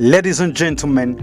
Ladies and gentlemen,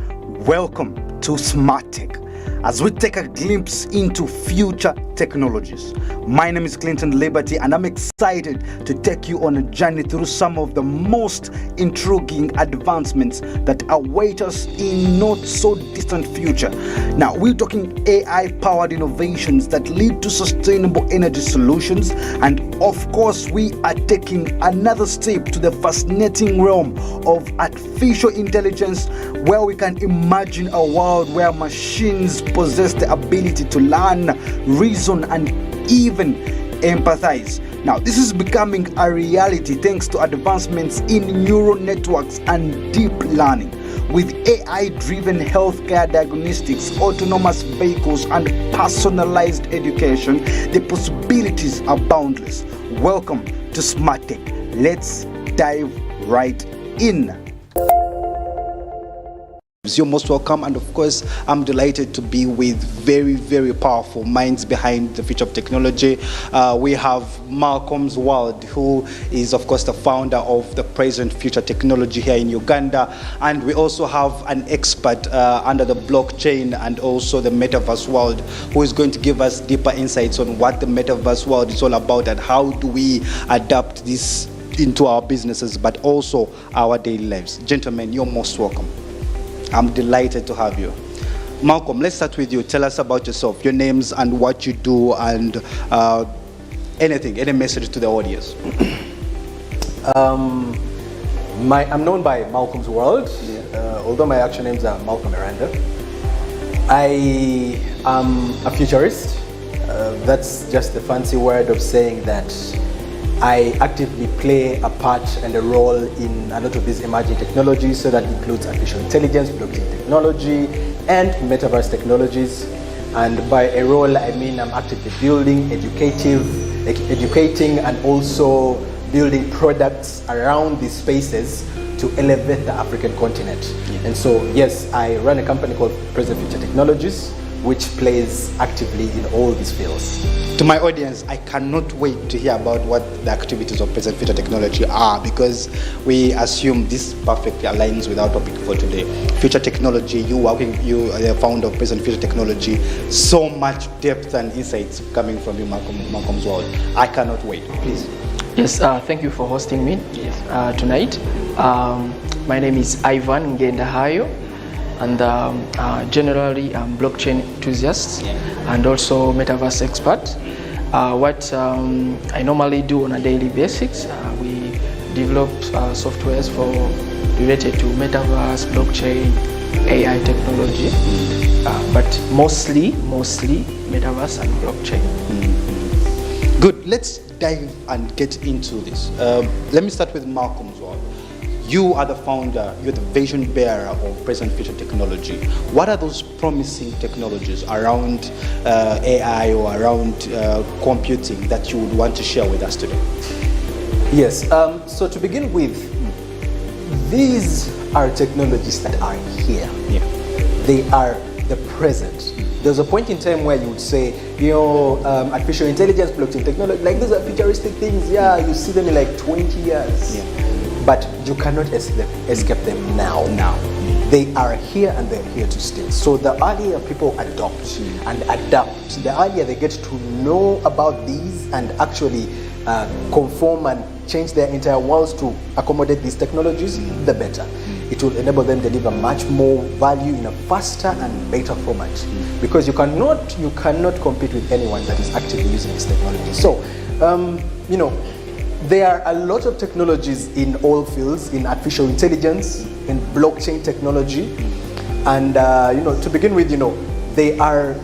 welcome to Smart Tech as we take a glimpse into future technologies. My name is Clinton Liberty and I'm excited to take you on a journey through some of the most intriguing advancements that await us in not so distant future. Now, we're talking AI-powered innovations that lead to sustainable energy solutions, and of course, we are taking another step to the fascinating realm of artificial intelligence, where we can imagine a world where machines possess the ability to learn, reason, and even empathize. Now, this is becoming a reality thanks to advancements in neural networks and deep learning. With AI-driven healthcare diagnostics, autonomous vehicles, and personalized education, the possibilities are boundless. Welcome to Smart Tech. Let's dive right in. You're most welcome, and of course I'm delighted to be with very powerful minds behind the future of technology. We have Malcolm's World, who is of course the founder of the Present Future Technology here in Uganda, and we also have an expert under the blockchain and also the metaverse world, who is going to give us deeper insights on what the metaverse world is all about and how do we adapt this into our businesses but also our daily lives. Gentlemen, you're most welcome. I'm delighted to have you. Malcolm, let's start with you. Tell us about yourself, your names and what you do, and any message to the audience. I'm known by Malcolm's World, although my actual names are Malcolm Miranda. I am a futurist. That's just the fancy word of saying that I actively play a part and a role in a lot of these emerging technologies, so that includes artificial intelligence, blockchain technology, and metaverse technologies. And by a role, I mean I'm actively building, educating, and also building products around these spaces to elevate the African continent. And so, yes, I run a company called Present Future Technologies, which plays actively in all these fields. To my audience, I cannot wait to hear about what the activities of Present Future Technology are, because we assume this perfectly aligns with our topic for today. Future technology, you are the founder of Present Future Technology. So much depth and insights coming from you, Malcolm's World. I cannot wait. Please. Yes, thank you for hosting me tonight. My name is Ivan Ngendahayo, and generally I'm blockchain enthusiast and also metaverse expert. What I normally do on a daily basis, we develop softwares related to metaverse, blockchain, AI technology, but mostly metaverse and blockchain. Good, let's dive and get into this. Let me start with Malcolm's World. You are the founder, you're the vision bearer of Present Future Technology. What are those promising technologies around AI or around computing that you would want to share with us today? Yes, so to begin with, these are technologies that are here. They are the present. There's a point in time where you would say, artificial intelligence, blockchain technology, like those are futuristic things. Yeah, you see them in like 20 years. But you cannot escape them now. They are here and they're here to stay. So the earlier people adopt and adapt, the earlier they get to know about these and actually conform and change their entire worlds to accommodate these technologies, the better. It will enable them to deliver much more value in a faster and better format. Because you cannot compete with anyone that is actively using this technology. So, there are a lot of technologies in all fields, in artificial intelligence, in blockchain technology, and to begin with, they are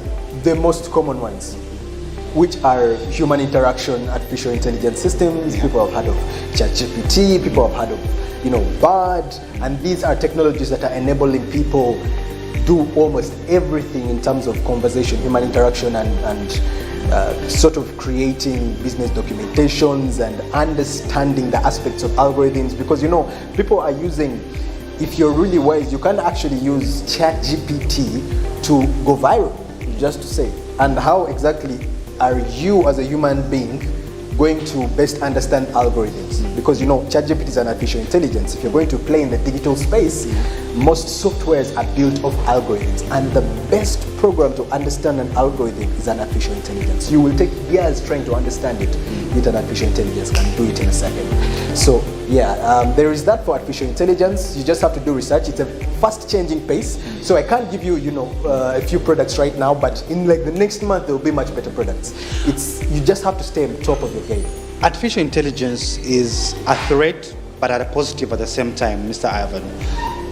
the most common ones, which are human interaction, artificial intelligence systems. People have heard of ChatGPT, people have heard of BARD, and these are technologies that are enabling people do almost everything in terms of conversation, human interaction, and sort of creating business documentations and understanding the aspects of algorithms, because people are using, if you're really wise, you can actually use ChatGPT to go viral, just to say. And how exactly are you as a human being going to best understand algorithms? Because ChatGPT is an artificial intelligence. If you're going to play in the digital space, most softwares are built of algorithms, and the best program to understand an algorithm is an artificial intelligence. You will take years trying to understand it, yet an artificial intelligence can do it in a second. So yeah, there is that for artificial intelligence. You just have to do research. It's a fast changing pace, so I can't give you, a few products right now, but in like the next month there will be much better products. You just have to stay on top of your game. Artificial intelligence is a threat, but at a positive at the same time, Mr. Ivan.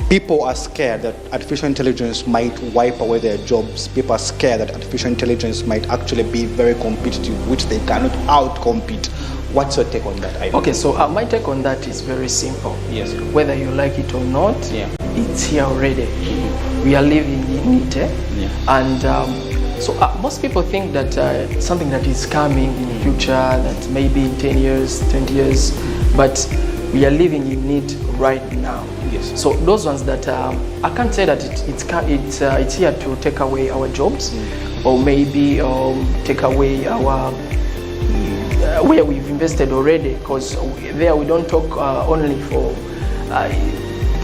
People are scared that artificial intelligence might wipe away their jobs. People are scared that artificial intelligence might actually be very competitive, which they cannot outcompete. What's your take on that, Ivan? Okay, so my take on that is very simple. Yes. Whether you like it or not, Yeah. it's here already. We are living in it. Yeah. And so most people think that something that is coming in the future, that maybe in 10 years, 20 years, but we are living in it right now. Yes. So those ones that I can't say that it's here to take away our jobs, or maybe take away our where we've invested already, because there we don't talk only for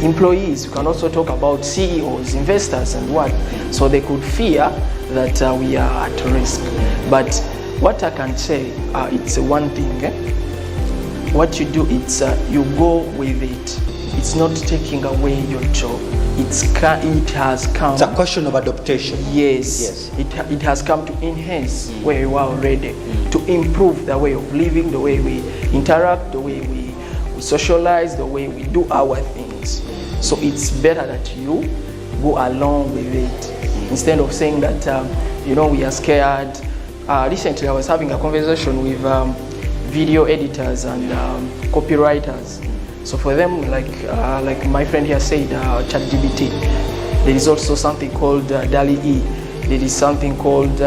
employees. We can also talk about CEOs, investors, and what. So they could fear that we are at risk. But what I can say, it's one thing. What you do, it's you go with it. It's not taking away your job. It has come. It's a question of adaptation. Yes. It has come to enhance where you are already, to improve the way of living, the way we interact, the way we socialize, the way we do our things. So it's better that you go along with it instead of saying that we are scared. Recently, I was having a conversation with video editors and copywriters. So for them, like my friend here said, ChatGPT. There is also something called DALL-E. There is something called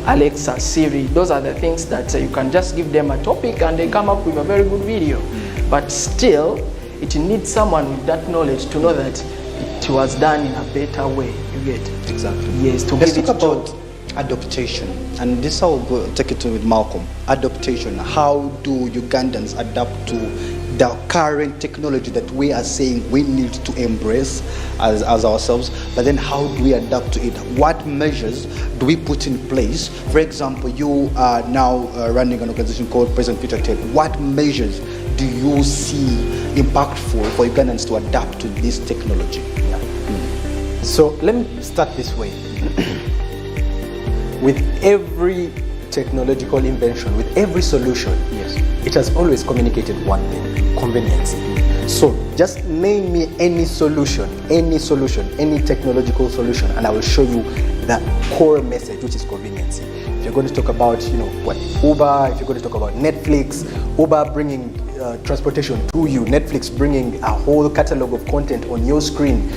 Alexa, Siri. Those are the things that you can just give them a topic and they come up with a very good video. But still, it needs someone with that knowledge to know that it was done in a better way. You get? Exactly. Yes. Let's talk about adaptation, and this I'll take it to with Malcolm. Adaptation. How do Ugandans adapt to the current technology that we are saying we need to embrace as ourselves, but then how do we adapt to it? What measures do we put in place? For example, you are now running an organization called Present Future Tech. What measures do you see impactful for Ugandans to adapt to this technology? Yeah. So let me start this way. With every technological invention, with every solution, Yes. it has always communicated one thing: convenience. So just name me any solution, any technological solution, and I will show you the core message, which is convenience. If you're going to talk about, Uber, if you're going to talk about Netflix, Uber bringing transportation to you, Netflix bringing a whole catalog of content on your screen,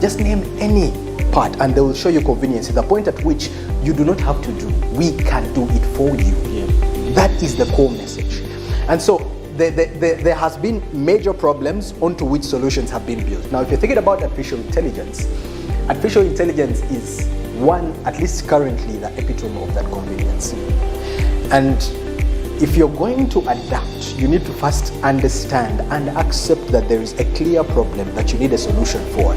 just name any part and they will show you convenience, to the point at which you do not have to do. We can do it for you. Yeah. That is the core message. And so there has been major problems onto which solutions have been built. Now, if you're thinking about artificial intelligence is one, at least currently, the epitome of that convenience. And if you're going to adapt, you need to first understand and accept that there is a clear problem that you need a solution for.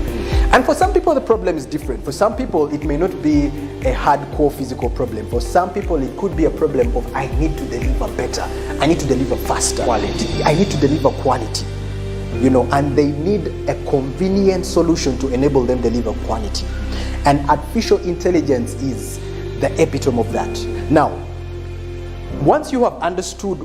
And for some people, the problem is different. For some people, it may not be a hardcore physical problem. For some people, it could be a problem of, I need to deliver better. I need to deliver faster. Quality. I need to deliver quality. And they need a convenient solution to enable them deliver quality. And artificial intelligence is the epitome of that. Now, once you have understood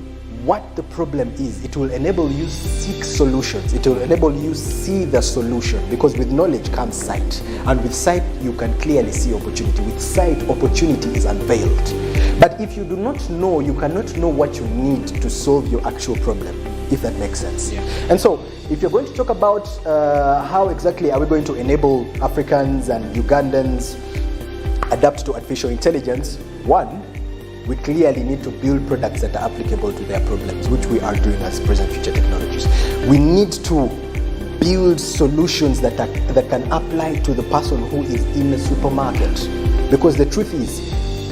what the problem is, it will enable you seek solutions. It will enable you see the solution, because with knowledge comes sight. And with sight, you can clearly see opportunity. With sight, opportunity is unveiled. But if you do not know, you cannot know what you need to solve your actual problem, if that makes sense. Yeah. And so, if you're going to talk about how exactly are we going to enable Africans and Ugandans adapt to artificial intelligence, one, we clearly need to build products that are applicable to their problems, which we are doing as Present Future Technologies. We need to build solutions that can apply to the person who is in the supermarket. Because the truth is,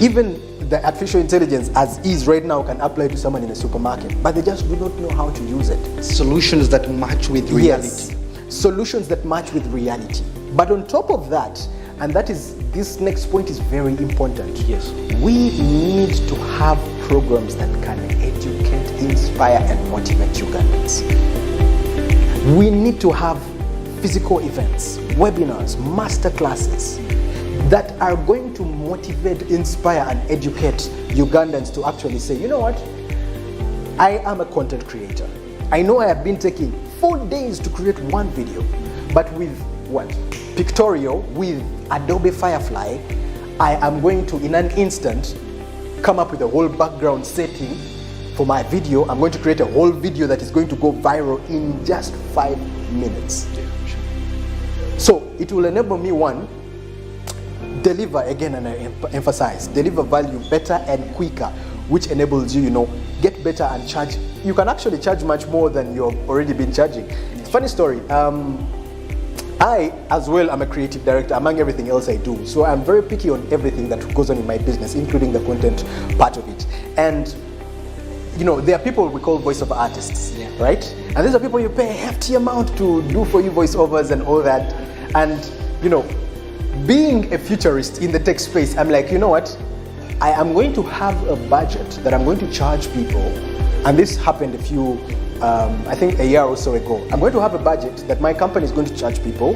even the artificial intelligence as is right now can apply to someone in a supermarket, but they just do not know how to use it. Solutions that match with reality. Yes. solutions that match with reality. But on top of that, and this next point is very important. Yes. We need to have programs that can educate, inspire, and motivate Ugandans. We need to have physical events, webinars, master classes that are going to motivate, inspire, and educate Ugandans to actually say, you know what? I am a content creator. I know I have been taking 4 days to create one video, but with what? Pictorial, with Adobe Firefly, I am going to, in an instant, come up with a whole background setting for my video. I'm going to create a whole video that is going to go viral in just 5 minutes. So it will enable me, one, deliver, again, and I emphasize, deliver value better and quicker, which enables you, get better and charge. You can actually charge much more than you've already been charging. Funny story. I, as well, am a creative director among everything else I do. So I'm very picky on everything that goes on in my business, including the content part of it. And, there are people we call voiceover artists, right? And these are people you pay a hefty amount to do for you voiceovers and all that. And, being a futurist in the tech space, I'm like, you know what? I am going to have a budget that I'm going to charge people. And this happened I think a year or so ago. I'm going to have a budget that my company is going to charge people,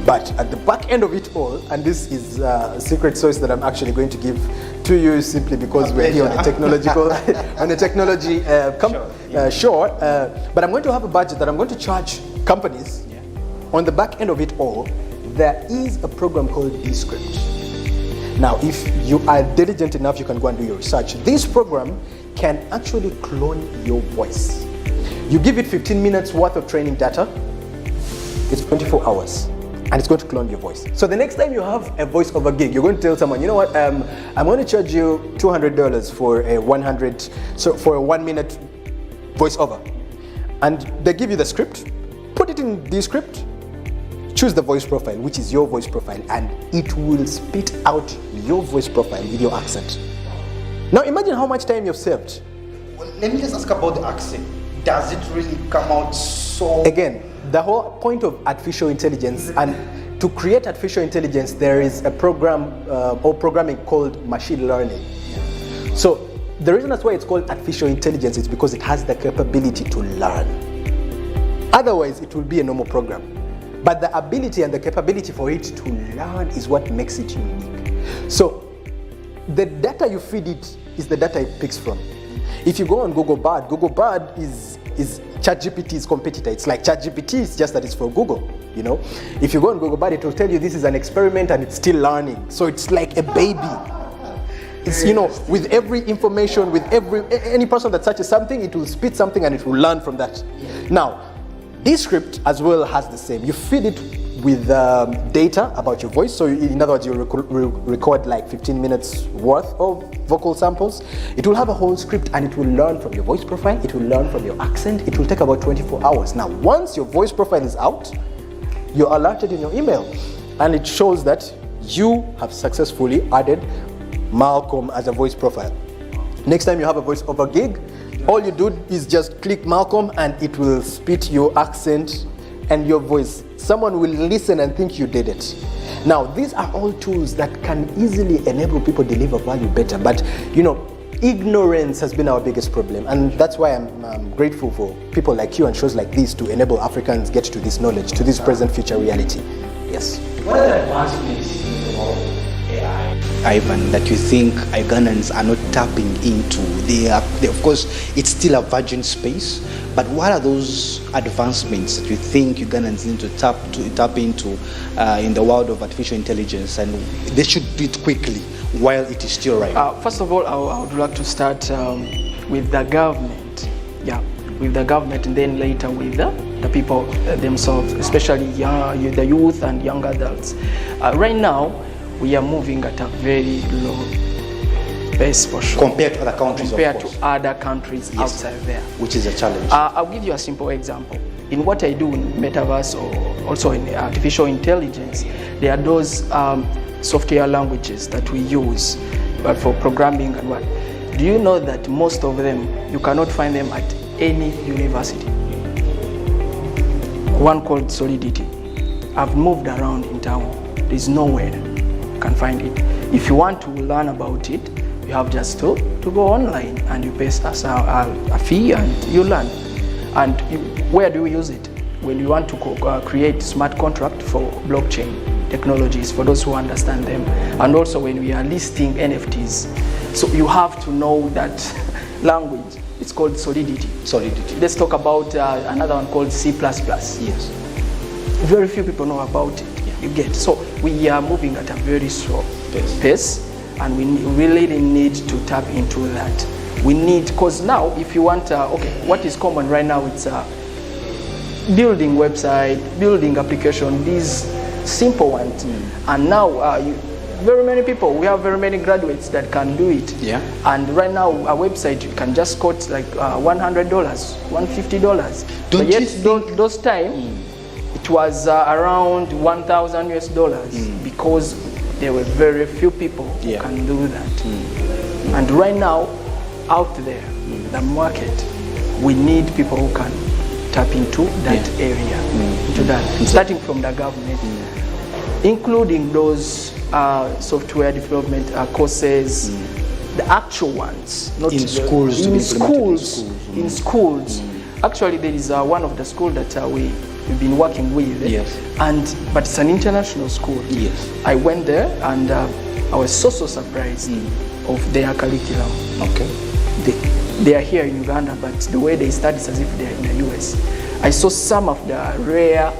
but at the back end of it all, and this is a secret sauce that I'm actually going to give to you simply because we're here on a technological, on a technology show, but I'm going to have a budget that I'm going to charge companies. On the back end of it all, there is a program called Descript. Now, if you are diligent enough, you can go and do your research. This program can actually clone your voice. You give it 15 minutes worth of training data, it's 24 hours, and it's going to clone your voice. So the next time you have a voiceover gig, you're going to tell someone, you know what, I'm going to charge you $200 for a 1 minute voiceover. And they give you the script, put it in the script, choose the voice profile, which is your voice profile, and it will spit out your voice profile with your accent. Now imagine how much time you've saved. Well, let me just ask about the accent. Does it really come out so... Again, the whole point of artificial intelligence, and to create artificial intelligence, there is a program or programming called machine learning. So the reason that's why it's called artificial intelligence is because it has the capability to learn. Otherwise, it will be a normal program. But the ability and the capability for it to learn is what makes it unique. So the data you feed it is the data it picks from. If you go on Google Bard is ChatGPT's competitor. It's like ChatGPT, it's just that it's for Google, If you go on Google Bard, it will tell you this is an experiment and it's still learning. So it's like a baby. It's, with every information, with any person that searches something, it will spit something and it will learn from that. Now, Descript as well has the same. You feed it with data about your voice. So in other words, you record like 15 minutes worth of vocal samples. It will have a whole script and it will learn from your voice profile. It will learn from your accent. It will take about 24 hours. Now, once your voice profile is out, you're alerted in your email. And it shows that you have successfully added Malcolm as a voice profile. Next time you have a voice over gig, all you do is just click Malcolm and it will spit your accent and your voice. Someone will listen and think you did it. Now, these are all tools that can easily enable people to deliver value better. But, ignorance has been our biggest problem. And that's why I'm grateful for people like you and shows like this to enable Africans get to this knowledge, to this present future reality. Yes. What are the advancements in the world of AI? Ivan, that you think Ugandans are not tapping into? Of course, it's still a virgin space, but what are those advancements that you think Ugandans need to tap into in the world of artificial intelligence, and they should do it quickly while it is still right? First of all, I would like to start with the government. With the government, and then later with the people themselves, especially the youth and young adults. Right now, we are moving at a very low pace for sure. Compared to other countries, yes. Outside there. Which is a challenge. I'll give you a simple example. In what I do in metaverse or also in artificial intelligence, there are those software languages that we use but for programming and what. Do you know that most of them, you cannot find them at any university? one called Solidity. I've moved around in town. There's nowhere you can find it. If you want to learn about it, you have just to go online and you pay us a fee and you learn. And where do we use it? When you want to create smart contract for blockchain technologies, for those who understand them, and also when we are listing NFTs. So you have to know that language. It's called Solidity. Solidity. Let's talk about another one called C++. Yes. Very few people know about it. Yeah. You get. So we are moving at a very slow pace, and we really need to tap into that. We need, because now if you want, what is common right now, it's building website, building application, these simple ones. And now very many people, we have very many graduates that can do it. Yeah. And right now a website you can just quote like $100, $150. But yet those time it was around $1,000 US because there were very few people who can do that. And right now out there, the market, we need people who can tap into that area, into that, starting from the government, including those software development courses, the actual ones, not in schools. In schools. Actually, there is one of the schools that we've been working with. Yes. But it's an international school. Yes. I went there and I was so surprised of their curriculum. Okay. They are here in Uganda, but the way they study is as if they are in the US. I saw some of the rare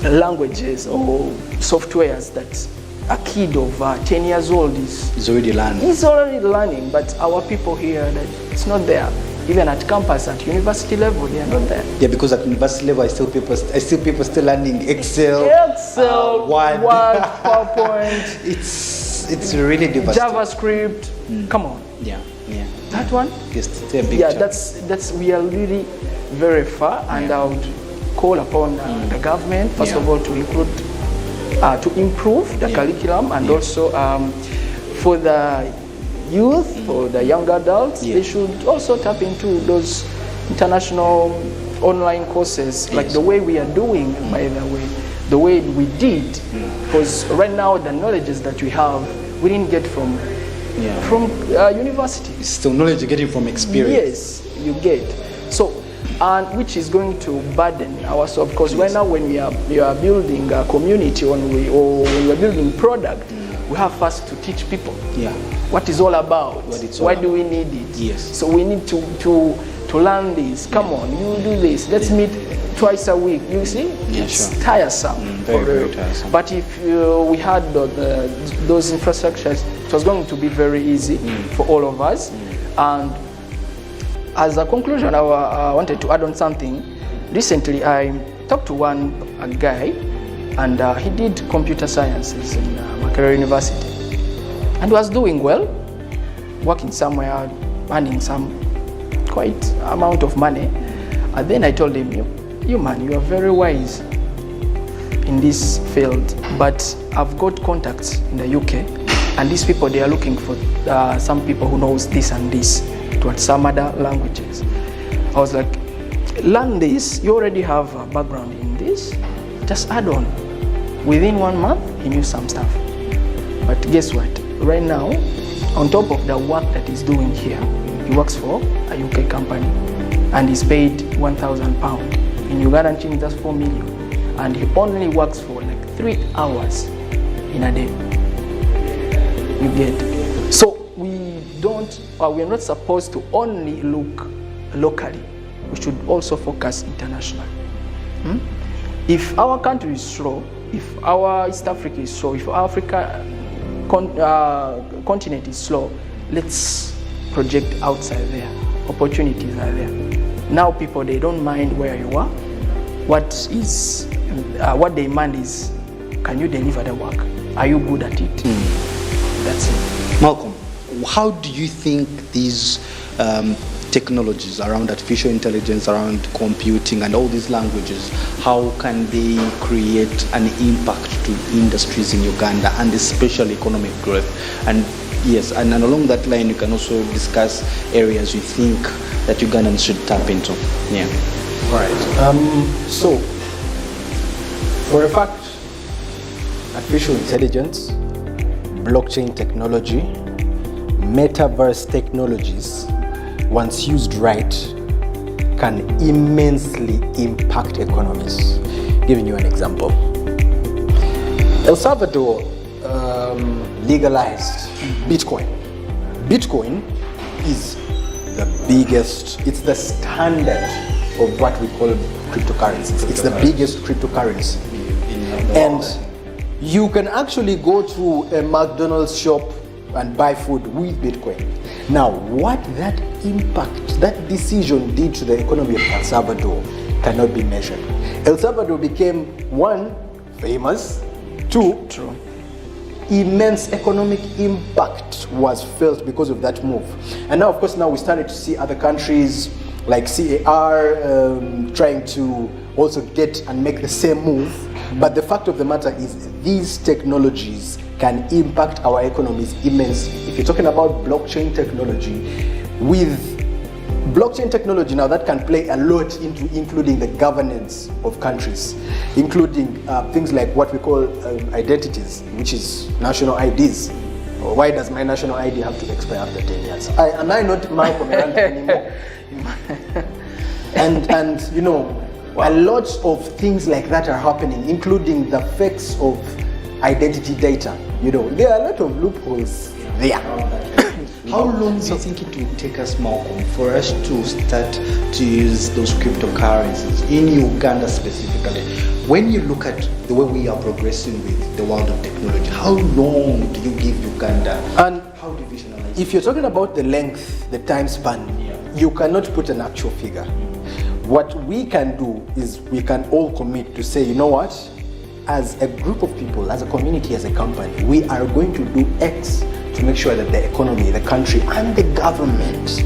languages or softwares that a kid of 10 years old is already learning. He's already learning, but our people here, it's not there. Even at campus, at university level, they are not there. Yeah, because at university level, I still people still learning Excel, Word, PowerPoint. It's really devastating. JavaScript. Come on. Yeah. That one. Yes, a big yeah, challenge. that's we are really very far, and I would call upon the government first of all to include to improve the curriculum, and also for the youth, for the young adults, they should also tap into those international online courses, like the way we are doing, by the way, the way we did. Because right now the knowledges that we have, we didn't get from university. It's still knowledge you're getting from experience. Yes, you get. So, and which is going to burden ourselves, because right now when we are building a community, or when we are building product, we have first to teach people what it's all about. Why do we need it? Yes. So we need to learn this. Come on, you do this. Let's meet twice a week. You see, it's tiresome. Very tiresome. But if we had those infrastructures, it was going to be very easy for all of us. And as a conclusion, I wanted to add on something. Recently, I talked to a guy, and he did computer sciences in Makerere University, and was doing well, working somewhere, earning some quite amount of money. And then I told him, you man, you are very wise in this field, but I've got contacts in the UK, and these people, they are looking for some people who knows this and this, towards some other languages. I was like, learn this, you already have a background in this, just add on. Within 1 month, he knew some stuff. But guess what? Right now, on top of the work that he's doing here, he works for a UK company, and he's paid £1,000. In Ugandan shillings, that's 4 million. And he only works for like 3 hours in a day. You get. So we're not supposed to only look locally. We should also focus internationally. If our country is slow, if our East Africa is slow, if Africa continent is slow, let's project outside there. Opportunities are there. Now people, they don't mind where you are. What they demand is, can you deliver the work? Are you good at it? That's it. Malcolm, how do you think these technologies around artificial intelligence, around computing and all these languages, how can they create an impact to industries in Uganda and especially economic growth? And yes, and along that line, you can also discuss areas you think that Ugandans should tap into. Yeah. Right. So, for a fact, artificial intelligence, blockchain technology, metaverse technologies, once used right, can immensely impact economies. Giving you an example. El Salvador legalized Bitcoin. Bitcoin is the biggest, it's the standard of what we call cryptocurrencies. It's the biggest cryptocurrency. And you can actually go to a McDonald's shop and buy food with Bitcoin. Now, what that impact, that decision did to the economy of El Salvador cannot be measured. El Salvador became, one, famous, two, True. immense economic impact was felt because of that move. And now, of course, now we started to see other countries like CAR trying to also get and make the same move. But the fact of the matter is these technologies can impact our economies immensely. If you're talking about blockchain technology, with blockchain technology now that can play a lot into including the governance of countries, including things like what we call identities, which is national IDs. Why does my national ID have to expire after 10 years? Am I not Malcolm Miranda anymore? and you know, a lot of things like that are happening, including the effects of identity data. You know, there are a lot of loopholes there. How long do you think it will take us, Malcolm, for us to start to use those cryptocurrencies in Uganda specifically? When you look at the way we are progressing with the world of technology, how long do you give Uganda? And how do you visualize? if you're talking about the length, the time span, you cannot put an actual figure. What we can do is we can all commit to say, you know what? As a group of people, as a community, as a company, we are going to do X to make sure that the economy, the country, and the government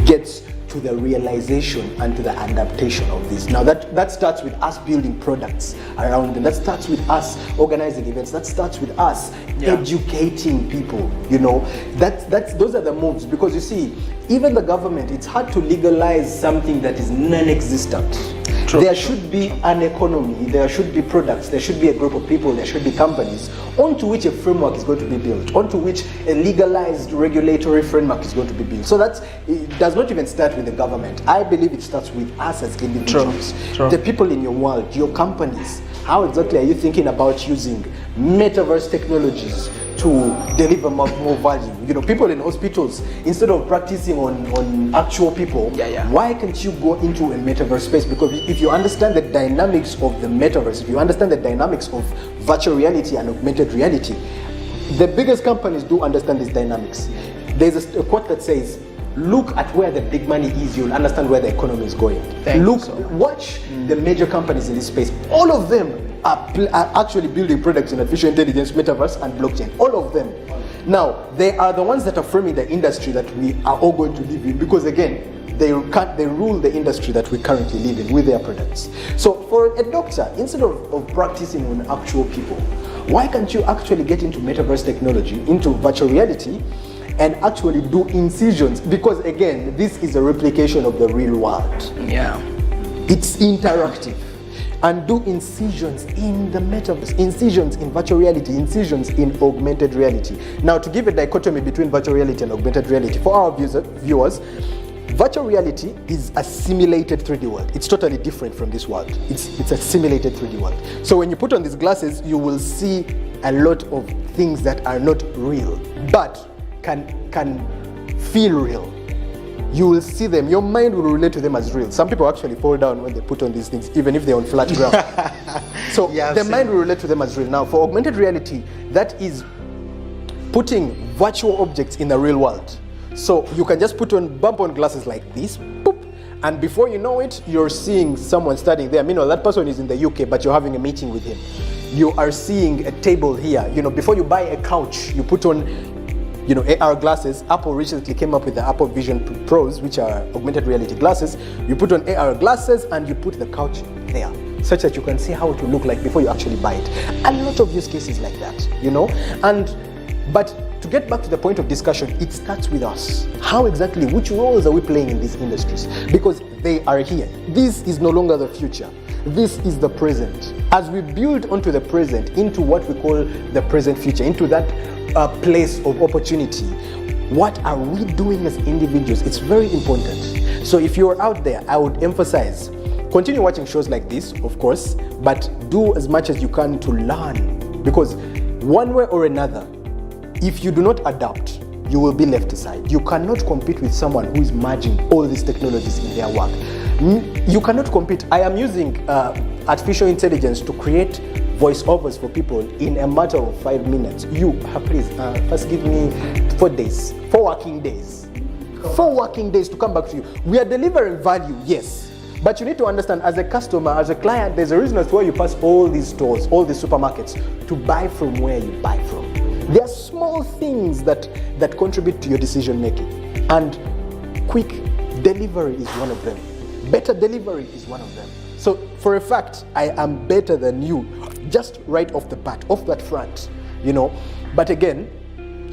gets to the realization and to the adaptation of this. Now that starts with us building products around them. That starts with us organizing events. That starts with us educating people. You know, those are the moves, because you see, even the government, it's hard to legalize something that is non-existent. There should be an economy, there should be products, there should be a group of people, there should be companies onto which a framework is going to be built, onto which a legalized regulatory framework is going to be built. So it does not even start with the government. I believe it starts with us as individuals, the people in your world, your companies. How exactly are you thinking about using metaverse technologies to deliver more value? You know, people in hospitals, instead of practicing on actual people, why can't you go into a metaverse space? Because if you understand the dynamics of the metaverse, if you understand the dynamics of virtual reality and augmented reality, the biggest companies do understand these dynamics. There's a quote that says, look at where the big money is, you'll understand where the economy is going. Watch the major companies in this space. All of them are actually building products in artificial intelligence, metaverse, and blockchain. All of them. Now, they are the ones that are framing the industry that we are all going to live in, because again, they rule the industry that we currently live in with their products. So for a doctor, instead of practicing on actual people, why can't you actually get into metaverse technology, into virtual reality, and actually do incisions? Because again, this is a replication of the real world. Yeah. It's interactive. And do incisions in the metaverse, incisions in virtual reality, incisions in augmented reality. Now, to give a dichotomy between virtual reality and augmented reality, for our viewers, virtual reality is a simulated 3D world. It's totally different from this world. It's a simulated 3D world. So when you put on these glasses, you will see a lot of things that are not real, but can feel real. You will see them, your mind will relate to them as real. Some people actually fall down when they put on these things, even if they're on flat ground. So the mind will relate to them as real. Now, for augmented reality, that is putting virtual objects in the real world. So you can just bump on glasses like this, boop, and before you know it, you're seeing someone standing there. Meanwhile, that person is in the UK, but you're having a meeting with him. You are seeing a table here. You know, before you buy a couch, you put on AR glasses. Apple recently came up with the Apple Vision Pros, which are augmented reality glasses. You put on AR glasses and you put the couch there, such that you can see how it will look like before you actually buy it. A lot of use cases like that, but to get back to the point of discussion, it starts with us. How exactly, which roles are we playing in these industries? Because they are here. This is no longer the future. This is the present. As we build onto the present, into what we call the present future, into that place of opportunity, what are we doing as individuals? It's very important. So if you're out there, I would emphasize, continue watching shows like this, of course, but do as much as you can to learn. Because one way or another, if you do not adapt, you will be left aside. You cannot compete with someone who is merging all these technologies in their work. You cannot compete. I am using artificial intelligence to create voiceovers for people in a matter of 5 minutes. Please, first give me 4 days, 4 working days. 4 working days to come back to you. We are delivering value, yes. But you need to understand, as a customer, as a client, there's a reason as to why you pass all these stores, all these supermarkets, to buy from where you buy from. There are small things that contribute to your decision making. And quick delivery is one of them. Better delivery is one of them. So for a fact, I am better than you, just right off the bat, off that front, you know. But again,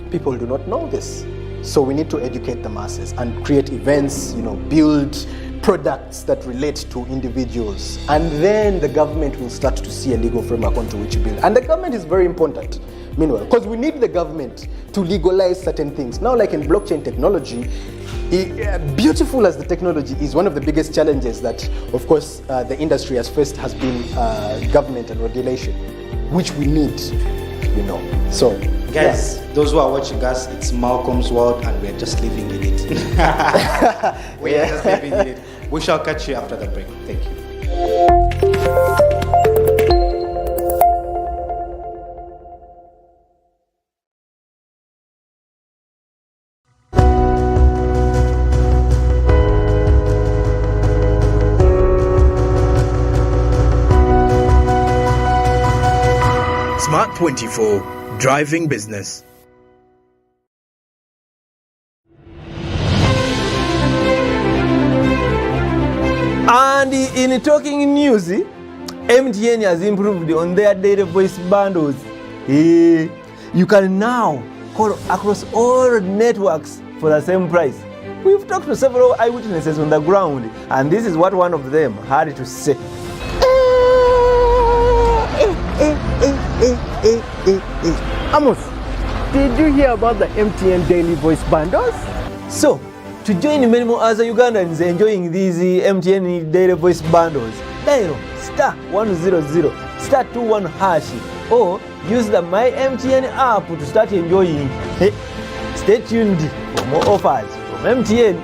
people do not know this. So we need to educate the masses and create events, you know, build products that relate to individuals. And then the government will start to see a legal framework onto which you build. And the government is very important, meanwhile, because we need the government to legalize certain things. Now, like in blockchain technology, beautiful as the technology is, one of the biggest challenges that, of course, the industry has faced has been government and regulation, which we need, you know. So, guys, those who are watching us, it's Malcolm's world, and we're just living in it. We are just living in it. We shall catch you after the break. Thank you. Smart 24, driving business. And in talking news, MTN has improved on their data voice bundles. You can now call across all networks for the same price. We've talked to several eyewitnesses on the ground, and this is what one of them had to say. Amos, did you hear about the MTN daily voice bundles? So, to join many more other Ugandans enjoying these MTN daily voice bundles, dial *100 *21 hash or use the My MTN app to start enjoying. Stay tuned for more offers from MTN.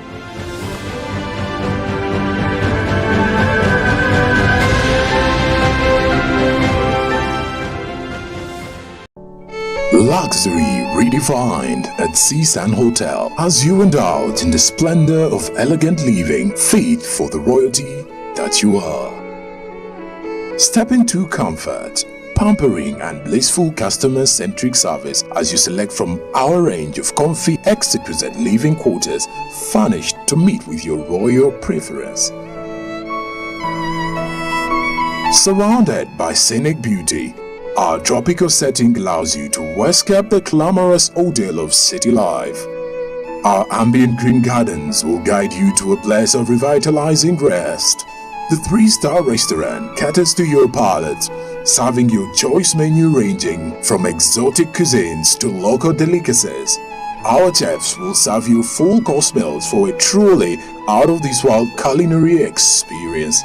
Luxury redefined at Seasand Hotel as you indulge in the splendor of elegant living fit for the royalty that you are. Step into comfort, pampering and blissful customer-centric service as you select from our range of comfy, exquisite living quarters furnished to meet with your royal preference. Surrounded by scenic beauty, our tropical setting allows you to escape the glamorous ordeal of city life. Our ambient green gardens will guide you to a place of revitalizing rest. The 3-star restaurant caters to your palate, serving your choice menu ranging from exotic cuisines to local delicacies. Our chefs will serve you full-course meals for a truly out-of-this-world culinary experience.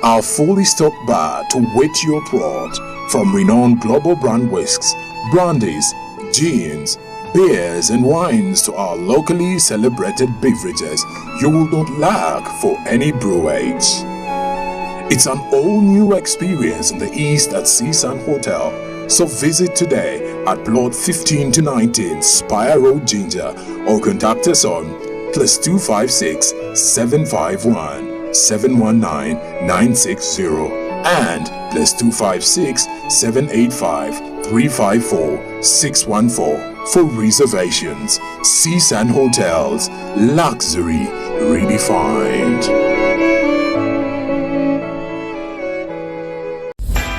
Our fully stocked bar to whet your throat, from renowned global brand whisks, brandies, gins, beers and wines to our locally celebrated beverages, you will not lack for any brewage. It's an all-new experience in the East at Seasand Hotel, so visit today at plot 15 to 19 Spire Road, Ginger, or contact us on +256 751 719 960 and +256 785 354 614 for reservations. Seasand Hotels, luxury redefined.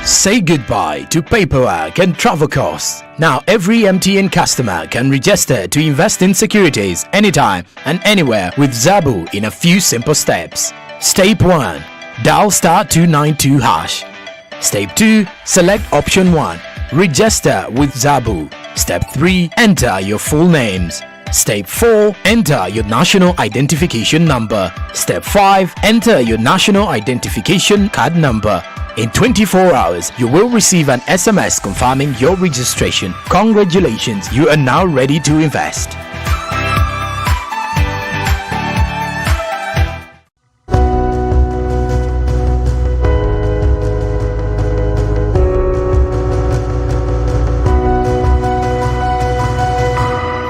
Say goodbye to paperwork and travel costs. Now every MTN customer can register to invest in securities anytime and anywhere with Zabu in a few simple steps. Step 1. Dial *292 hash. Step 2. Select option 1. Register with Zabu. Step 3. Enter your full names. Step 4. Enter your national identification number. Step 5. Enter your national identification card number. In 24 hours, you will receive an SMS confirming your registration. Congratulations, you are now ready to invest.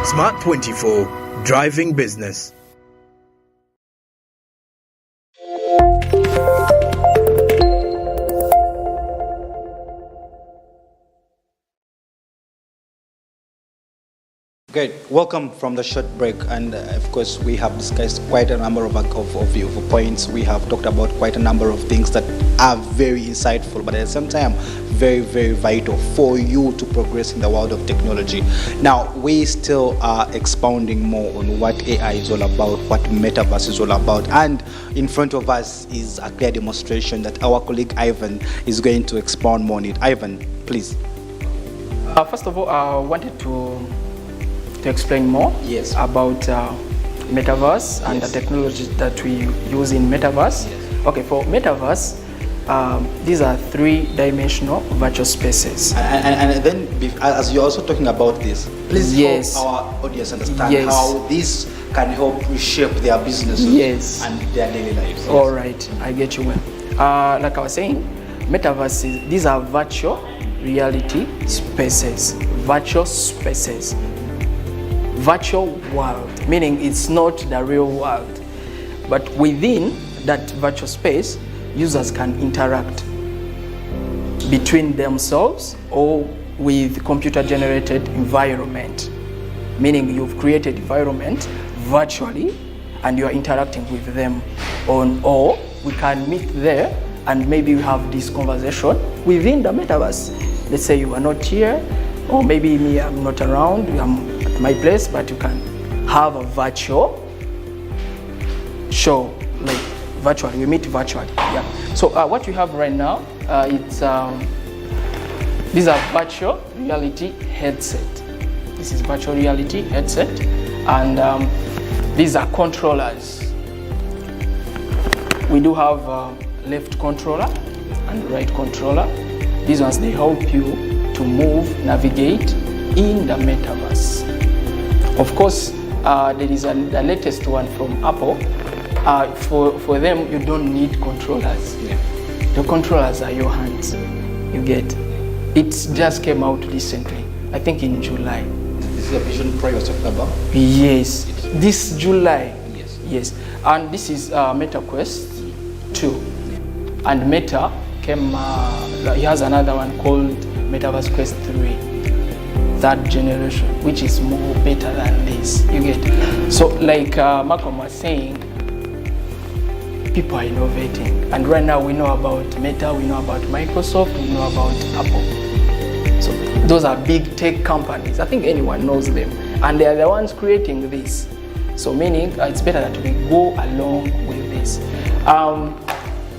Smart 24, driving business. Great. Welcome from the short break, and of course we have discussed quite a number of points. We have talked about quite a number of things that are very insightful, but at the same time very, very vital for you to progress in the world of technology. Now, we still are expounding more on what AI is all about, what metaverse is all about, and in front of us is a clear demonstration that our colleague Ivan is going to expound more on it. Ivan, please. First of all, I wanted to explain more about metaverse and the technology that we use in metaverse. Okay, for metaverse, these are three-dimensional virtual spaces. And then, as you're also talking about this, please help our audience understand how this can help reshape their businesses and their daily lives. All right, I get you well. Like I was saying, metaverse, these are virtual reality spaces, virtual spaces. Virtual world, meaning it's not the real world, but within that virtual space, users can interact between themselves or with computer-generated environment, meaning you've created environment virtually and you're interacting with them or we can meet there and maybe we have this conversation within the metaverse. Let's say you are not here, or maybe me, I'm not around, I'm at my place, but you can have a virtual show, like virtually, we meet virtually. Yeah. So what we have right now, these are virtual reality headset. This is virtual reality headset, and these are controllers. We do have left controller and right controller. These ones, they help you to move, navigate in the metaverse. Of course, there is the latest one from Apple. For them, you don't need controllers. The controllers are your hands. You get. It just came out recently, I think in July. This is the Vision Pro you're talking about? Yes, this July. Yes. And this is Meta Quest 2. And Meta came, he has another one called Metaverse Quest 3, third generation, which is more better than this. You get. So like Malcolm was saying, people are innovating, and right now we know about Meta, we know about Microsoft, we know about Apple. So those are big tech companies. I think anyone knows them, and they are the ones creating this. So meaning it's better that we go along with this.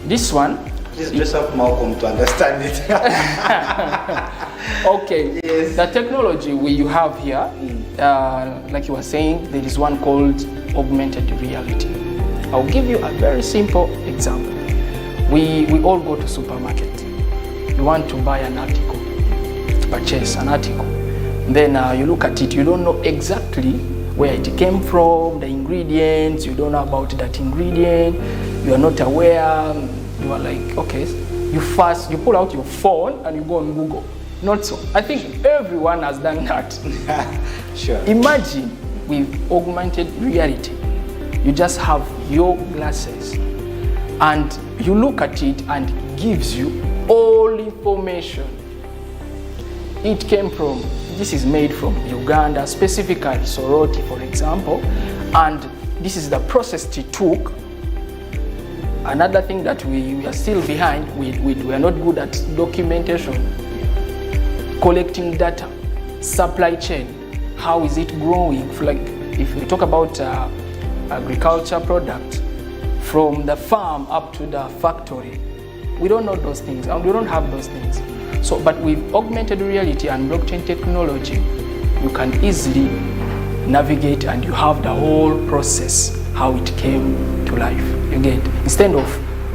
This one. Please dress up Malcolm to understand it. Okay. Yes. The technology you have here, like you were saying, there is one called augmented reality. I'll give you a very simple example. We all go to supermarket. You want to buy an article, to purchase an article. Then you look at it, you don't know exactly where it came from, the ingredients, you don't know about that ingredient, you are not aware, you are like, okay, you pull out your phone and you go on Google. Not so. I think everyone has done that. Sure. Imagine with augmented reality, you just have your glasses and you look at it and it gives you all information. It came from, this is made from Uganda, specifically Soroti, for example, and this is the process it took. Another thing that we are still behind, we are not good at documentation, collecting data, supply chain, how is it growing? Like if we talk about agriculture product, from the farm up to the factory. We don't know those things, and we don't have those things. So, but with augmented reality and blockchain technology, you can easily navigate and you have the whole process, how it came to life. You get, instead of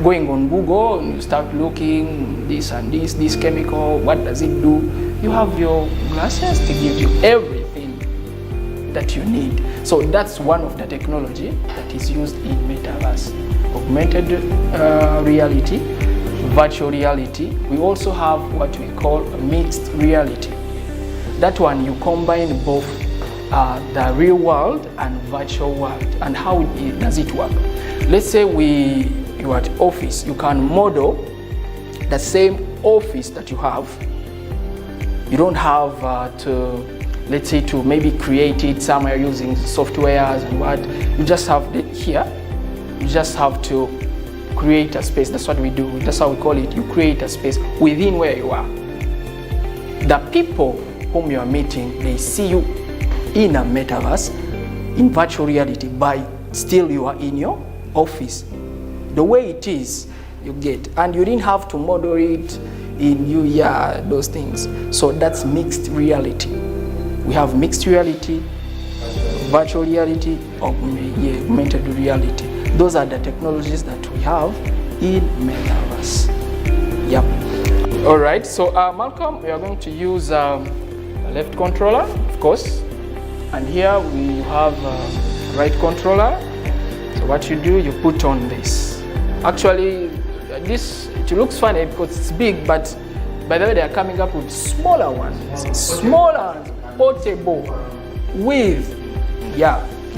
going on Google and you start looking this and this chemical, what does it do? You have your glasses to give you everything that you need. So that's one of the technology that is used in metaverse. Augmented reality, virtual reality. We also have what we call mixed reality. That one you combine both the real world and virtual world. And how does it work? Let's say you're at office, you can model the same office that you have. You don't have to, let's say, to maybe create it somewhere using softwares and what. You just have it here. You just have to create a space. That's what we do. That's how we call it. You create a space within where you are. The people whom you are meeting, they see you in a metaverse, in virtual reality, but still you are in your office. The way it is, you get, and you didn't have to model it in those things. So that's mixed reality. We have mixed reality, virtual reality, augmented reality. Those are the technologies that we have in metaverse. Yep. All right. So Malcolm, we are going to use a left controller, of course, and here we have a right controller. So what you do, you put on this. Actually, it looks funny because it's big, but by the way, they are coming up with smaller ones, smaller, portable, with,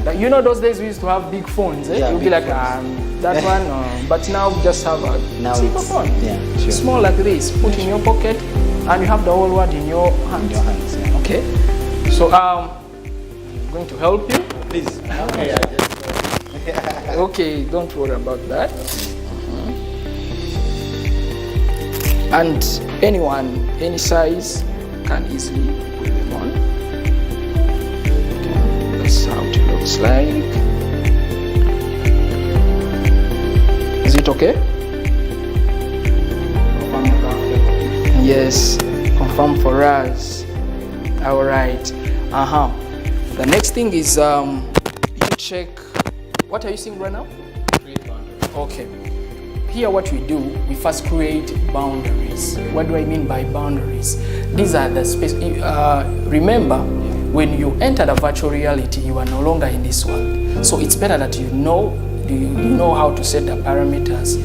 like, you know, those days we used to have big phones. You'll be like, that one, but now we just have a simple phone. Yeah, sure. Small like this, put in your pocket, and you have the whole world in your hands. Yeah. Okay. So I'm going to help you. Please. Okay, don't worry about that. And anyone, any size, can easily put them on. Okay, that's how it looks like. Is it okay? Yes, confirm for us. All right. The next thing is you check. What are you seeing right now? Create boundary. Okay. Here what we do, we first create boundaries. What do I mean by boundaries? These are the space. Remember, when you enter the virtual reality, you are no longer in this world. So it's better that you know how to set the parameters.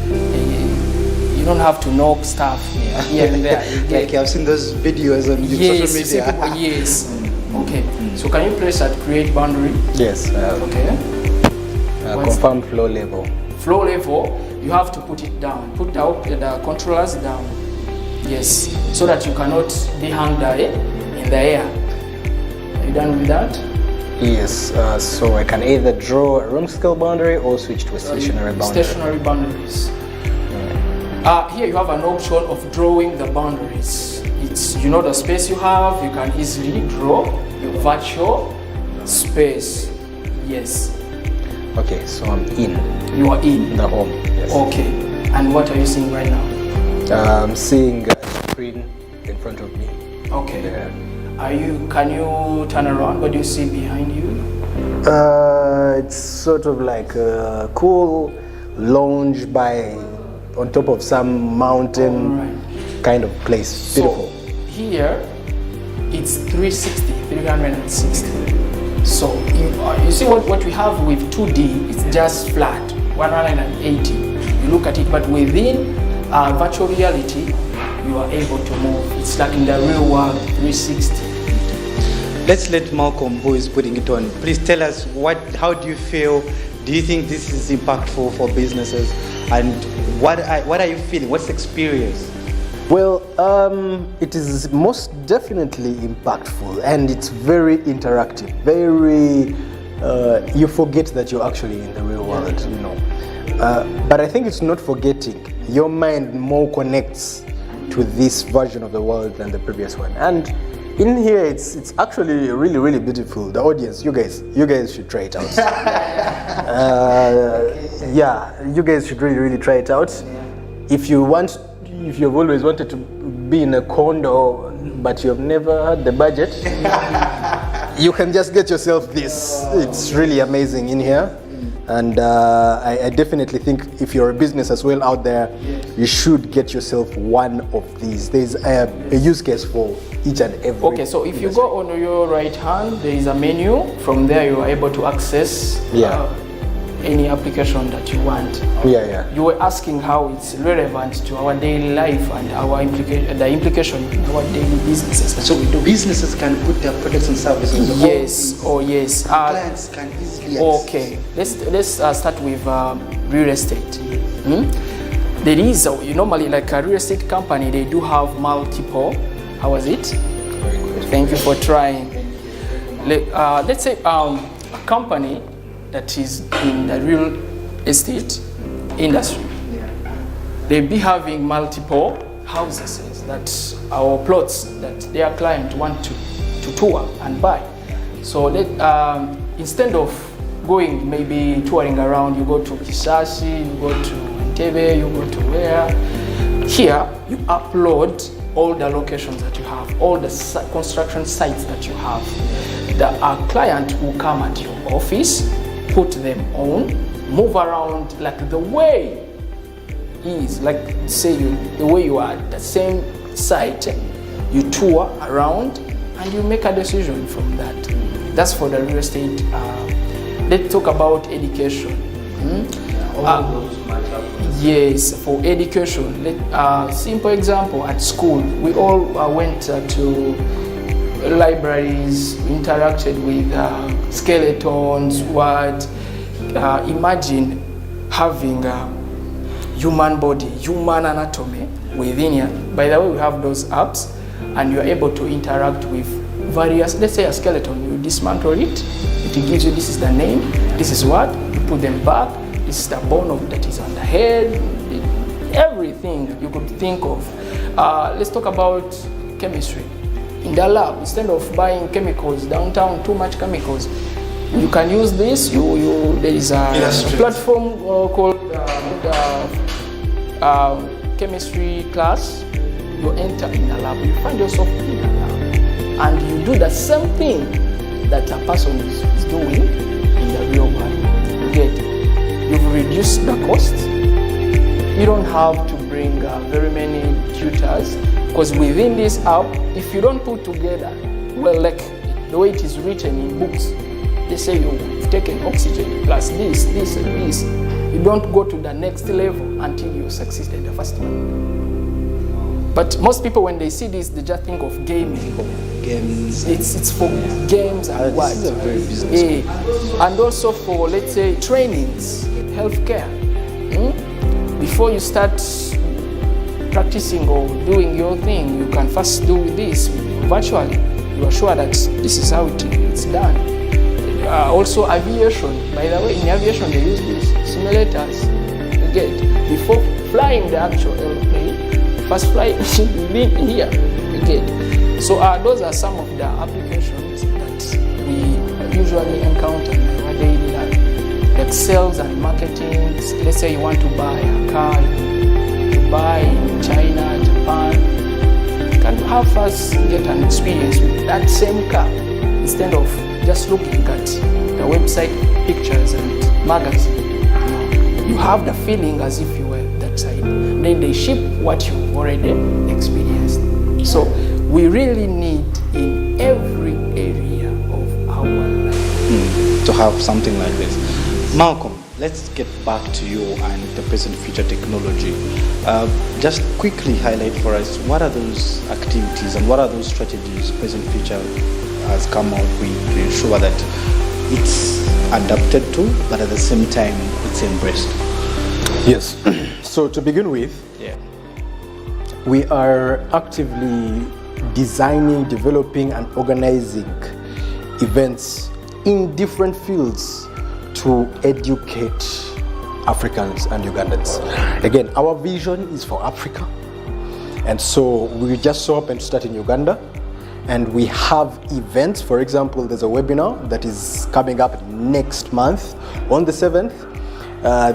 You don't have to know stuff here and there. Like I've seen those videos on social media. People, yes. Okay. So can you press that create boundary? Yes. Okay. Confirm flow level. Flow level, you have to put it down. Put the controllers down. Yes. So that you cannot be hung in the air. Are you done with that? Yes. So I can either draw a room scale boundary or switch to a stationary boundary. Stationary boundaries. Here you have an option of drawing the boundaries. It's, you know, the space you have, you can easily draw your virtual space. Yes. Okay, so I'm in. You are in the home. Yes. Okay. And what are you seeing right now? I'm seeing a screen in front of me. Okay. Yeah. Can you turn around? What do you see behind you? It's sort of like a cool lounge on top of some mountain kind of place. Beautiful. So here it's 360. So you see what we have with 2D, it's just flat, 180. You look at it, but within virtual reality, you are able to move. It's like in the real world, 360. Let's let Malcolm, who is putting it on, please tell us how do you feel? Do you think this is impactful for businesses? And what are you feeling? What's the experience? Well, it is most definitely impactful, and it's very interactive. Very, you forget that you're actually in the real world, you know. But I think it's not forgetting. Your mind more connects to this version of the world than the previous one, and In here, it's actually really, really beautiful. The audience, you guys should try it out. Yeah, you guys should really, really try it out. If you've always wanted to be in a condo, but you have never had the budget, you can just get yourself this. It's really amazing in here. And I definitely think if you're a business as well out there, you should get yourself one of these. There's a use case for each and every. Okay, so if you go on your right hand, there is a menu. From there, you are able to access any application that you want. You were asking how it's relevant to our daily life and our the implication in our daily businesses. So businesses can put their products and services. Yes, yes. Clients can easily access. Okay, let's start with real estate. There is normally, like a real estate company, they do have multiple. How was it? Very good. Thank you for trying. Let's say a company that is in the real estate industry, they be having multiple houses that our plots that their client want to tour and buy. So instead of going maybe touring around, you go to Kisasi, you go to Entebbe, you go to where. Here you upload all the locations that you have, all the construction sites that you have. The client will come at your office, put them on, move around like the way he is, like say the way you are at the same site, you tour around and you make a decision from that. That's for the real estate. Let's talk about education. Yes, for education. Simple example, at school, we all went to libraries, interacted with skeletons, imagine having a human body, human anatomy within here. By the way, we have those apps and you're able to interact with various, let's say a skeleton, you dismantle it, it gives you, this is the name, this is what, you put them back, this is the bone that is on the head, everything you could think of. Let's talk about chemistry. In the lab, instead of buying chemicals downtown, too much chemicals, you can use this. There is a platform called chemistry class. You enter in the lab, you find yourself in the lab, and you do the same thing that a person is doing in the real world. You've reduced the cost. You don't have to bring very many tutors, because within this app, if you don't put together, well, like the way it is written in books, they say you've taken oxygen plus this, this, and this. You don't go to the next level until you succeed in the first one. But most people, when they see this, they just think of gaming. Games. It's for games and what? This is a very business. And also for, let's say, trainings, healthcare. Before you start practicing or doing your thing, you can first do this virtually. You are sure that this is how it's done. Also aviation. By the way, in aviation they use these simulators. Before flying the actual airplane, first fly within here. So those are some of the applications that we usually encounter in our daily life. Like sales and marketing. Let's say you want to buy a car, to buy in China, Japan. Can you have us get an experience with that same car instead of just looking at the website pictures and magazine? You have the feeling as if you were that side. Then they ship what you already experienced. So we really need in every area of our life to have something like this. Malcolm, let's get back to you and the present future technology. Just quickly highlight for us, what are those activities and what are those strategies present future has come out with to ensure that it's adapted to, but at the same time it's embraced? Yes. So to begin with, we are actively designing, developing, and organizing events in different fields to educate Africans and Ugandans. Again, our vision is for Africa. And so we just so happened to start in Uganda. and we have events. For example, there's a webinar that is coming up next month on the 7th.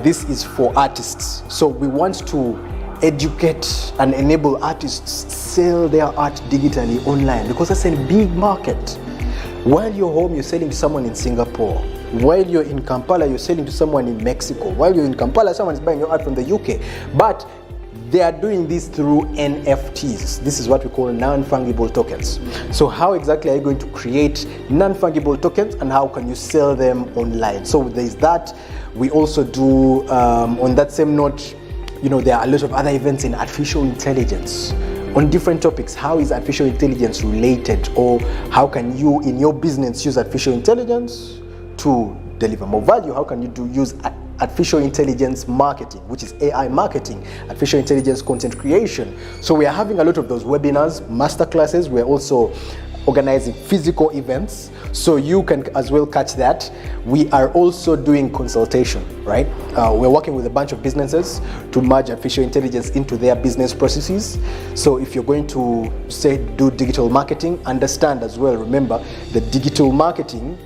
This is for artists. So we want to educate and enable artists sell their art digitally online, because that's a big market. While you're home, you're selling to someone in Singapore. While you're in Kampala, you're selling to someone in Mexico. While you're in Kampala, someone is buying your art from the UK. But they are doing this through NFTs. This is what we call non-fungible tokens. So how exactly are you going to create non-fungible tokens, and how can you sell them online? So there's that. We also do, on that same note, there are a lot of other events in artificial intelligence on different topics. How is artificial intelligence related, or how can you in your business use artificial intelligence to deliver more value? How can you use artificial intelligence marketing, which is AI marketing, artificial intelligence content creation? So we are having a lot of those webinars, masterclasses. We're also organizing physical events, so you can as well catch that. We are also doing consultation, right? We're working with a bunch of businesses to merge artificial intelligence into their business processes. So if you're going to do digital marketing, understand as well, remember that digital marketing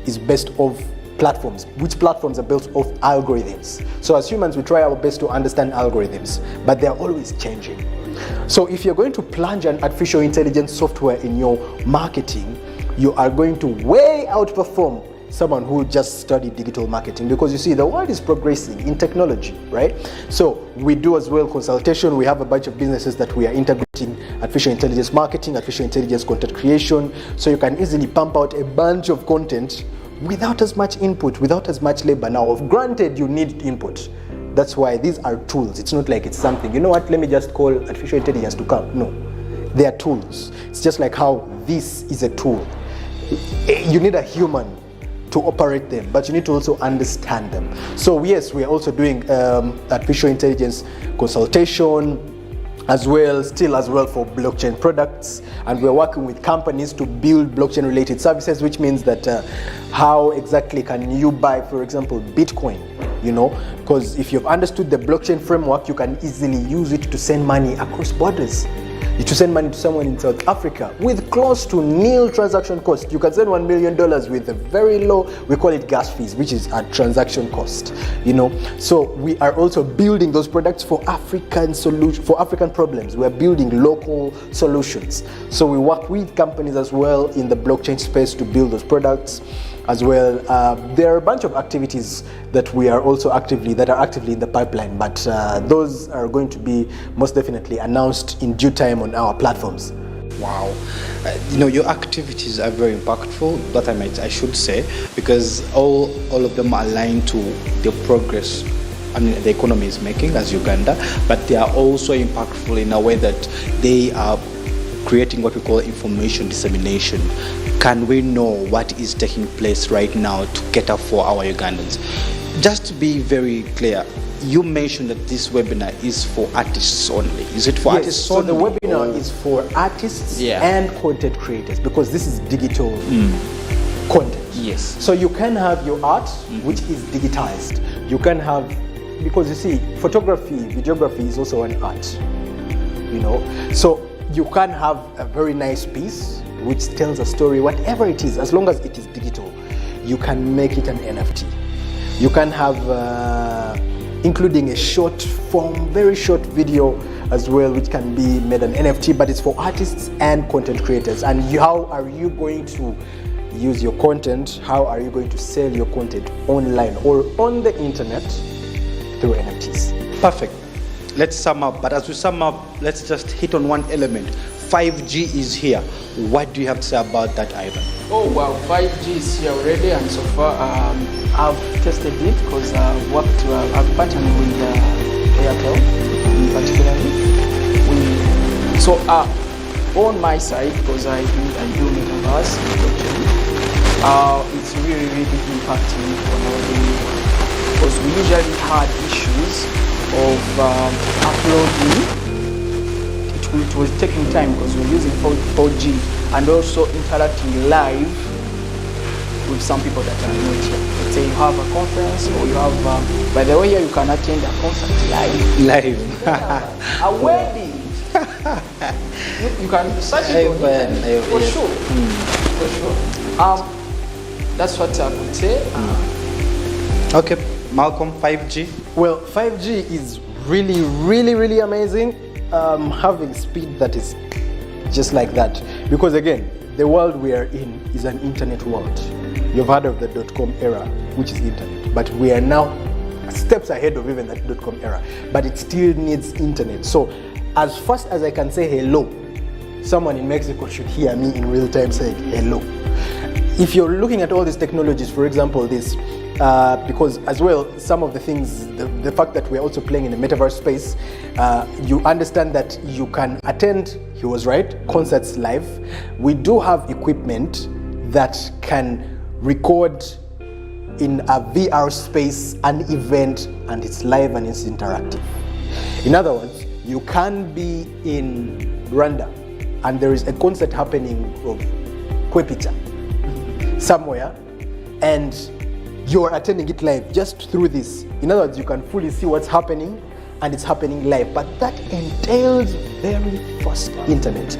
is based off platforms, which platforms are built off algorithms. So as humans, we try our best to understand algorithms, but they're always changing. So if you're going to plunge an artificial intelligence software in your marketing, you are going to way outperform someone who just studied digital marketing, because you see, the world is progressing in technology, right? So we do as well consultation. We have a bunch of businesses that we are integrating artificial intelligence marketing, artificial intelligence content creation, so you can easily pump out a bunch of content without as much input, without as much labor. Now, granted, you need input. That's why these are tools. It's not like it's something, let me just call artificial intelligence to come. No, they are tools. It's just like how this is a tool. You need a human to operate them, but you need to also understand them. So yes, we are also doing artificial intelligence consultation as well for blockchain products, and we're working with companies to build blockchain related services, which means that how exactly can you buy, for example, Bitcoin, because if you've understood the blockchain framework, you can easily use it to send money across borders. To send money to someone in South Africa with close to nil transaction cost. You can send $1 million with a very low, we call it gas fees, which is a transaction cost, So we are also building those products for African problems. We are building local solutions. So we work with companies as well in the blockchain space to build those products as well. There are a bunch of activities that we are also actively in the pipeline, but those are going to be most definitely announced in due time on our platforms. Wow, your activities are very impactful, that I should say, because all of them are aligned to the progress the economy is making as Uganda, but they are also impactful in a way that they are creating what we call information dissemination. Can we know what is taking place right now to cater for our Ugandans? Just to be very clear, you mentioned that this webinar is for artists only. Is it for artists only? So the webinar is for artists and content creators, because this is digital content. Yes. So you can have your art, which is digitized. You can have, because you see, photography, videography is also an art. So you can have a very nice piece which tells a story, whatever it is, as long as it is digital. You can make it an NFT. You can have, including a short form, very short video as well, which can be made an NFT, but it's for artists and content creators. And how are you going to use your content? How are you going to sell your content online or on the internet through NFTs? Perfect. Let's sum up, but as we sum up, let's just hit on one element. 5G is here. What do you have to say about that, Ivan? Oh wow, 5G is here already, and so far I've tested it because I've partnered with Airtel particularly. So on my side, because I do metaverse, it's really impacting on our daily life, because we usually had issues of uploading. It was taking time because we're using 4G, and also interacting live with some people that are not here. Let's say you have a conference, or you have, by the way, here you can attend a concert live. Live. A wedding. You can search it on internet. For sure. For sure. That's what I would say. Okay, Malcolm, 5G. Well, 5G is really, really, really amazing. Having speed that is just like that. Because again, the world we are in is an internet world. You've heard of the .com era, which is internet. But we are now steps ahead of even that .com era. But it still needs internet. So as fast as I can say hello, someone in Mexico should hear me in real time saying hello. If you're looking at all these technologies, for example, this, because as well, some of the things, the fact that we're also playing in the metaverse space, you understand that you can attend, he was right, concerts live. We do have equipment that can record in a VR space an event, and it's live and it's interactive. In other words, you can be in Rwanda and there is a concert happening of Kwepicha somewhere, and you're attending it live just through this. In other words, you can fully see what's happening, and it's happening live. But that entails very fast internet,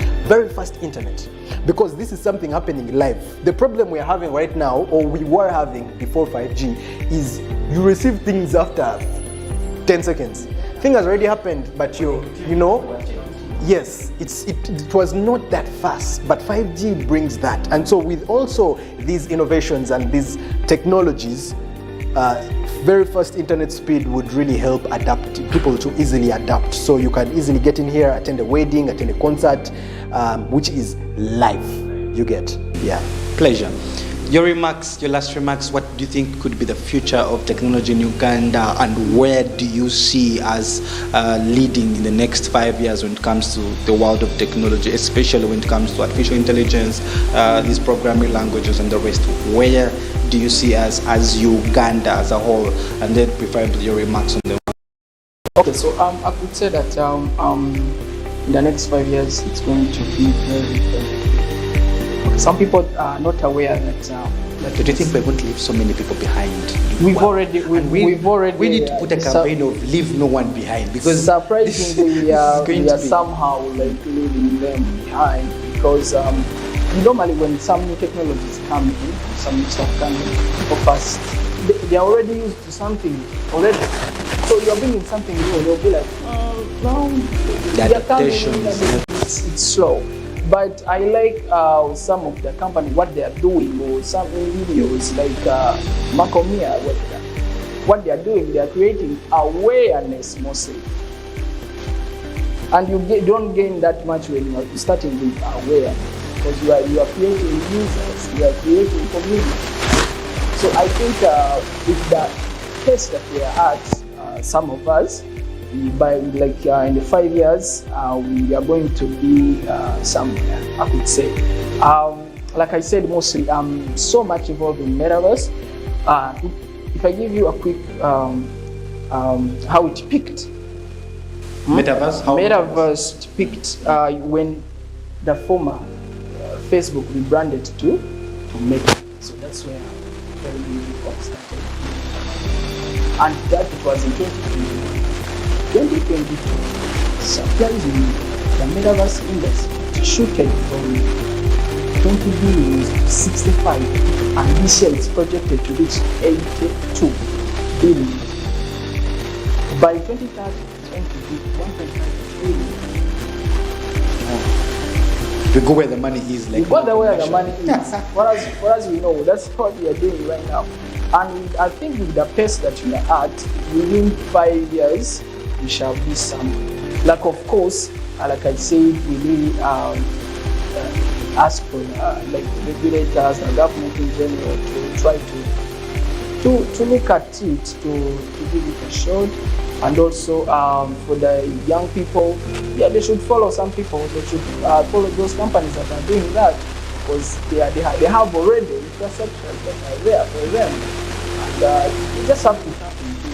because this is something happening live. The problem we're having right now, or we were having before 5G, is you receive things after 10 seconds. Thing has already happened, but you know, yes, it was not that fast, but 5G brings that. And so with also these innovations and these technologies, very fast internet speed would really help people to easily adapt. So you can easily get in here, attend a wedding, attend a concert, which is live. You get, yeah. Pleasure. Your last remarks, what do you think could be the future of technology in Uganda, and where do you see us leading in the next 5 years when it comes to the world of technology, especially when it comes to artificial intelligence, these programming languages and the rest? Where do you see us as Uganda as a whole? And then preferably your remarks on the. Okay, so I could say that in the next 5 years it's going to be very, very. Some people are not aware that. Do you think we're going to leave so many people behind? We've already. We need to put a campaign of leave no one behind, because surprisingly we are somehow like leaving them behind, because normally when some new technologies come in, some new stuff coming, people first they are already used to something already. So you're bringing something new, they'll be like, no, the adaptation it's slow. But I like some of the company, what they are doing, or some videos like Macomia, what they are doing, they are creating awareness mostly. And you don't gain that much when you are starting with awareness, because you are creating users, you are creating community. So I think with the pace that we are at, some of us, by in the 5 years, we are going to be somewhere, I could say. Like I said, mostly I'm so much involved in metaverse. If I give you a quick how it peaked. Metaverse? How Metaverse peaked when the former Facebook rebranded to Meta. So that's where everything started. And that was in 2020. 2022, surprisingly, the metaverse industry shooted from 20 billion to 65, and this year it's projected to reach 82 billion. By 2030, it's going to be 1.5 trillion. We go where the money is. We go where the money is. For us, we know that's what we are doing right now. And I think with the pace that we are at, within 5 years, we shall be some. Like, of course, like I said, we really ask for like regulators and government in general to try to look at it, to give it a shot. And also for the young people, yeah, they should follow some people. They should follow those companies that are doing that, because they have already infrastructure that are there for them. And you just have to tap into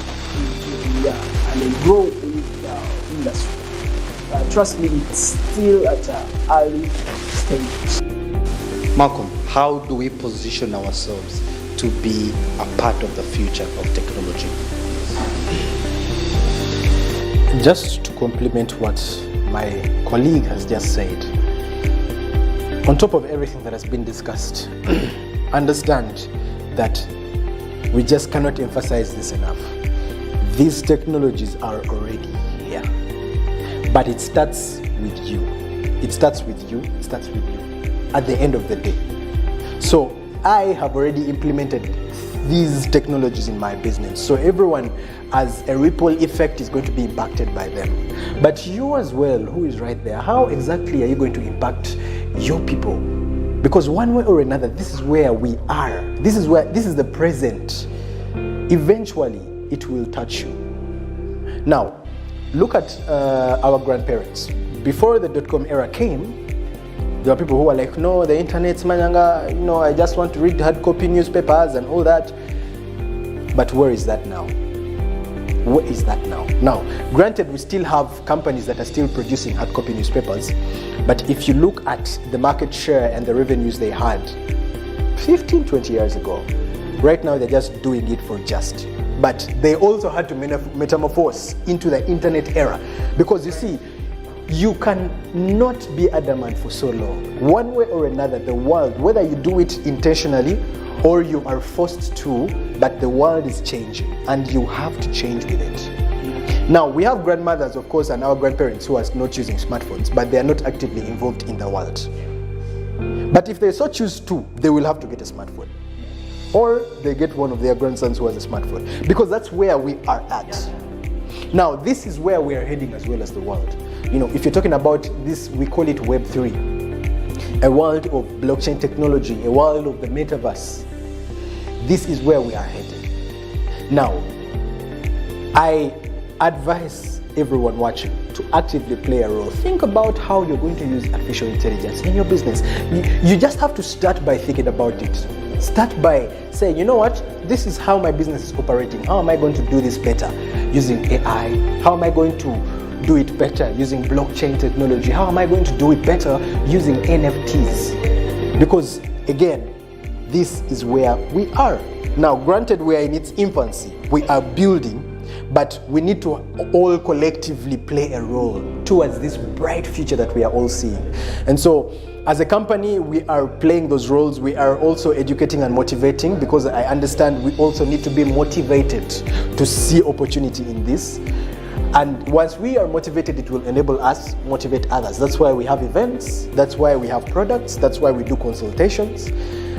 and grow with the industry. Trust me, it's still at an early stage. Malcolm, how do we position ourselves to be a part of the future of technology? Just to complement what my colleague has just said, On top of everything that has been discussed, understand that we just cannot emphasize this enough. These technologies are already here, but it starts with you. It starts with you. It starts with you at the end of the day. So I have already implemented these technologies in my business. So everyone, as a ripple effect, is going to be impacted by them. But you as well, who is right there, how exactly are you going to impact your people? Because one way or another, this is where we are. This is the present. Eventually, it will touch you. Now, look at our grandparents. Before the .com era came, there were people who were like, no, the internet's manyanga, I just want to read hard copy newspapers and all that. But where is that now? Where is that now? Now, granted, we still have companies that are still producing hard copy newspapers, but if you look at the market share and the revenues they had 15, 20 years ago, right now they're just doing it for just. But they also had to metamorphose into the internet era, because you see, you cannot be adamant for so long. One way or another, the world, whether you do it intentionally or you are forced to, but the world is changing and you have to change with it. Now, we have grandmothers, of course, and our grandparents who are not using smartphones, but they are not actively involved in the world. But if they so choose to, they will have to get a smartphone. Or they get one of their grandsons who has a smartphone, because that's where we are at. Now, this is where we are heading as well as the world. If you're talking about this, we call it Web3, a world of blockchain technology, a world of the metaverse. This is where we are headed. Now, I advise everyone watching to actively play a role. Think about how you're going to use artificial intelligence in your business. You just have to start by thinking about it. Start by saying, you know what, this is how my business is operating. How am I going to do this better using AI? How am I going to do it better using blockchain technology? How am I going to do it better using NFTs? Because again, this is where we are. Now, granted, we are in its infancy. We are building, but we need to all collectively play a role towards this bright future that we are all seeing. And so, as a company, we are playing those roles. We are also educating and motivating, because I understand we also need to be motivated to see opportunity in this. And once we are motivated, it will enable us to motivate others. That's why we have events. That's why we have products. That's why we do consultations.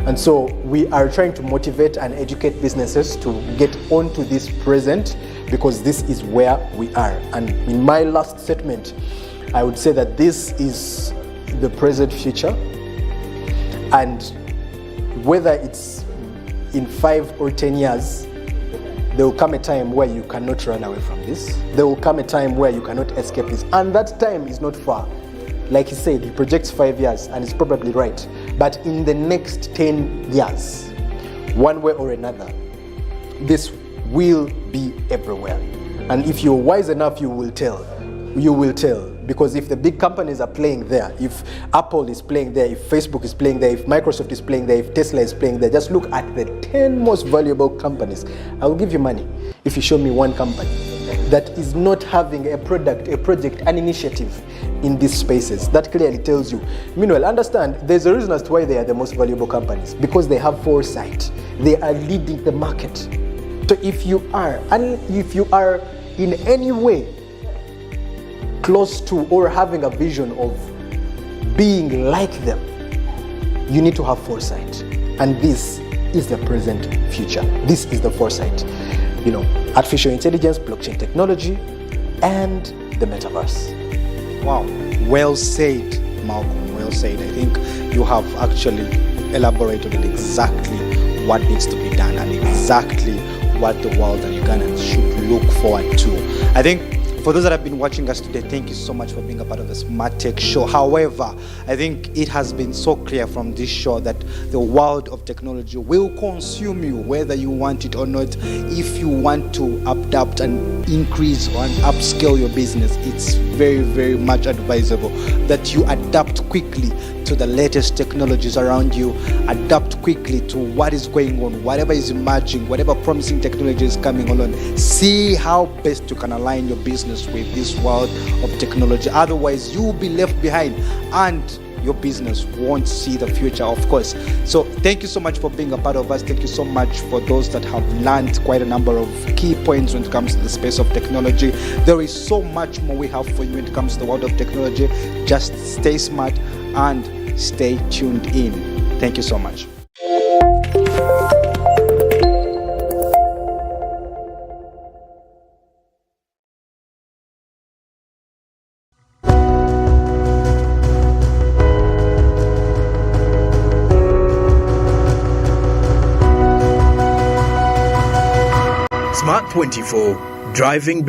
And so we are trying to motivate and educate businesses to get onto this present, because this is where we are. And in my last statement, I would say that this is the present future, and whether it's in 5 or 10 years, there will come a time where you cannot run away from this. There will come a time where you cannot escape this, and that time is not far. Like he said, he projects 5 years, and it's probably right. But in the next 10 years, one way or another, this will be everywhere. And if you're wise enough, you will tell. You will tell. Because if the big companies are playing there, if Apple is playing there, if Facebook is playing there, if Microsoft is playing there, if Tesla is playing there, just look at the 10 most valuable companies. I will give you money if you show me one company that is not having a product, a project, an initiative in these spaces. That clearly tells you. Meanwhile, understand, there's a reason as to why they are the most valuable companies, because they have foresight. They are leading the market. So if you are in any way close to or having a vision of being like them, you need to have foresight. And this is the present future. This is the foresight. Artificial intelligence, blockchain technology, and the metaverse. Wow, well said, Malcolm, well said. I think you have actually elaborated on exactly what needs to be done and exactly what the world and Ugandans should look forward to. I think for those that have been watching us today, thank you so much for being a part of the Smart Tech Show. However, I think it has been so clear from this show that the world of technology will consume you, whether you want it or not. If you want to adapt and increase or upscale your business, it's very, very much advisable that you adapt quickly to the latest technologies around you, adapt quickly to what is going on, whatever is emerging, whatever promising technology is coming along. See how best you can align your business with this world of technology. Otherwise, you will be left behind and your business won't see the future, of course. So thank you so much for being a part of us. Thank you so much for those that have learned quite a number of key points when it comes to the space of technology. There is so much more we have for you when it comes to the world of technology. Just stay smart and stay tuned in. Thank you so much. Smart 24, driving